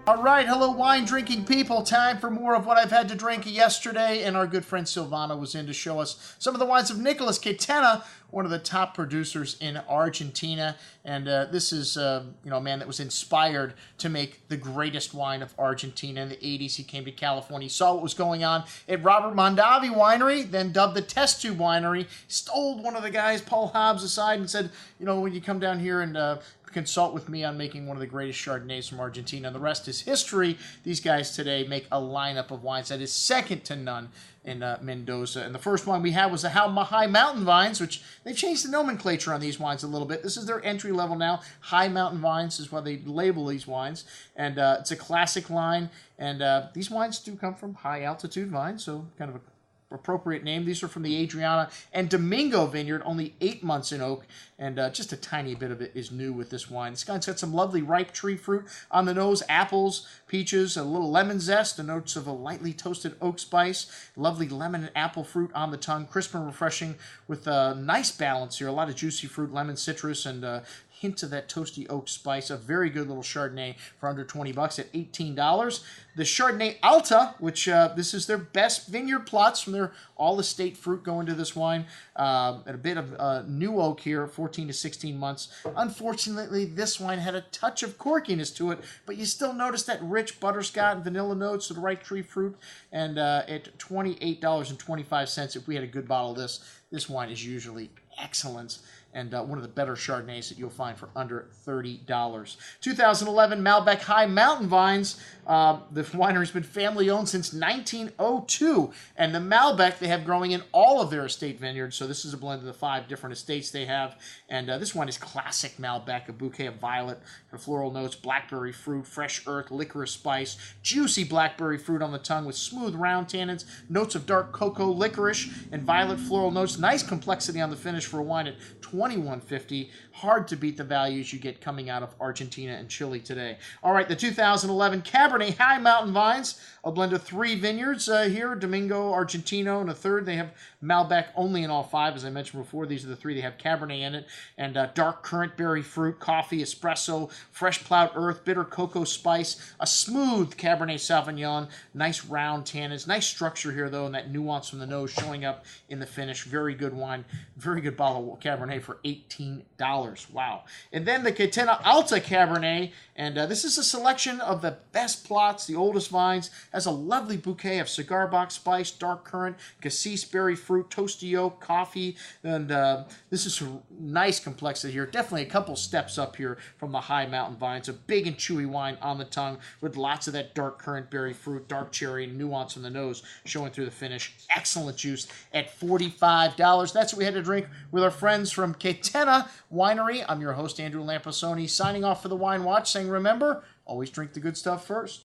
All right, hello wine-drinking people. Time for more of what I've had to drink yesterday, and our good friend Silvana was in to show us some of the wines of Nicolas Catena, one of the top producers in Argentina. And this is a man that was inspired to make the greatest wine of Argentina in the 80s. He came to California, he saw what was going on at Robert Mondavi Winery, then dubbed the Test Tube Winery, stole one of the guys, Paul Hobbs, aside and said, when you come down here and consult with me on making one of the greatest Chardonnays from Argentina. And the rest is history. These guys today make a lineup of wines that is second to none in Mendoza. And the first one we had was the High Mountain Vines, which they've changed the nomenclature on these wines a little bit. This is their entry level now. High Mountain Vines is why they label these wines. And it's a classic line. And these wines do come from high altitude vines, so kind of a appropriate name. These are from the Adriana and Domingo vineyard, only 8 months in oak, and just a tiny bit of it is new with this wine. This guy's got some lovely ripe tree fruit on the nose, apples, peaches, a little lemon zest, the notes of a lightly toasted oak spice, lovely lemon and apple fruit on the tongue, crisp and refreshing with a nice balance here, a lot of juicy fruit, lemon, citrus, and hint of that toasty oak spice. A very good little Chardonnay for under 20 bucks at $18. The Chardonnay Alta, which this is their best vineyard plots from their all estate fruit going to this wine. And a bit of new oak here, 14 to 16 months. Unfortunately, this wine had a touch of corkiness to it, but you still notice that rich butterscotch and vanilla notes of the ripe tree fruit. And at $28.25, if we had a good bottle of this wine is usually excellent, and one of the better Chardonnays that you'll find for under $30. 2011 Malbec High Mountain Vines. The winery's been family-owned since 1902, and the Malbec they have growing in all of their estate vineyards, so this is a blend of the 5 different estates they have, and this wine is classic Malbec, a bouquet of violet, floral notes, blackberry fruit, fresh earth, licorice spice, juicy blackberry fruit on the tongue with smooth round tannins, notes of dark cocoa, licorice, and violet floral notes. Nice complexity on the finish for a wine at $21.50. Hard to beat the values you get coming out of Argentina and Chile today. All right, the 2011 Cabernet High Mountain Vines, a blend of 3 vineyards here, Domingo, Argentino, and a third. They have Malbec only in all 5, as I mentioned before. These are the 3. They have Cabernet in it, and dark currant berry fruit, coffee, espresso, fresh plowed earth, bitter cocoa spice, a smooth Cabernet Sauvignon, nice round tannins, nice structure here, though, and that nuance from the nose showing up in the finish. Very good wine, very good bottle of Cabernet for $18. Wow. And then the Catena Alta Cabernet, and this is a selection of the best plots, the oldest vines, has a lovely bouquet of cigar box spice, dark currant, cassis berry fruit, toasty oak, coffee, and this is a nice complexity here. Definitely a couple steps up here from the High Mountain Vines. A big and chewy wine on the tongue with lots of that dark currant berry fruit, dark cherry, and nuance on the nose showing through the finish. Excellent juice at $45. That's what we had to drink with our friends from Catena Winery. I'm your host, Andrew Lamposoni, signing off for the Wine Watch, saying remember, always drink the good stuff first.